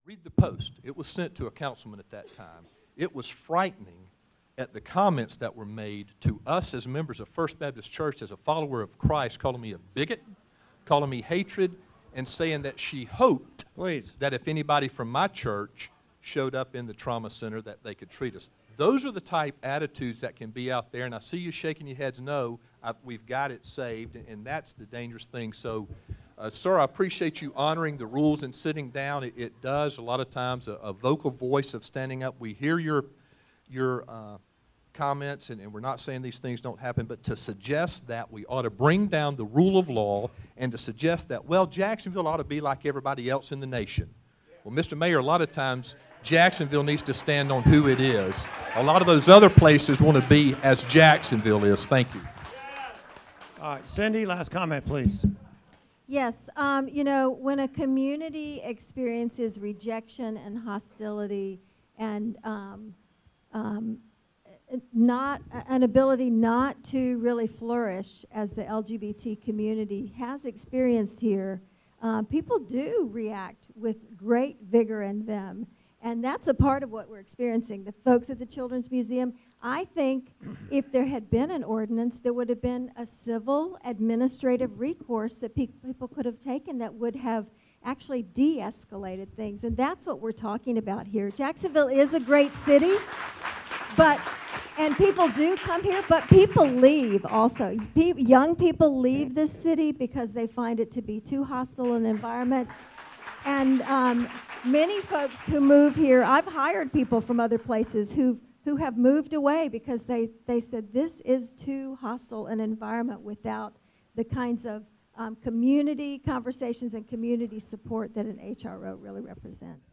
Read the post. It was sent to a councilman at that time. It was frightening at the comments that were made to us as members of First Baptist Church, as a follower of Christ, calling me a bigot, calling me hatred, and saying that she hoped that if anybody from my church showed up in the trauma center that they could treat us. Those are the type attitudes that can be out there, and I see you shaking your heads no, we've got it saved, and that's the dangerous thing. So, sir, I appreciate you honoring the rules and sitting down. It does, a lot of times, a vocal voice of standing up. We hear your comments, and we're not saying these things don't happen, but to suggest that we ought to bring down the rule of law and to suggest that, well, Jacksonville ought to be like everybody else in the nation. Well, Mr. Mayor, a lot of times Jacksonville needs to stand on who it is. A lot of those other places want to be as Jacksonville is. Thank you. All right, Cindy, last comment, please. Yes, you know, when a community experiences rejection and hostility and not an ability not to really flourish, as the LGBT community has experienced here, people do react with great vigor and vim. And that's a part of what we're experiencing. The folks at the Children's Museum, I think if there had been an ordinance, there would have been a civil administrative recourse that people could have taken that would have actually de-escalated things. And that's what we're talking about here. Jacksonville is a great city, and people do come here, but people leave also. Young people leave this city because they find it to be too hostile an environment. And many folks who move here, I've hired people from other places who have moved away because they said this is too hostile an environment without the kinds of community conversations and community support that an HRO really represents.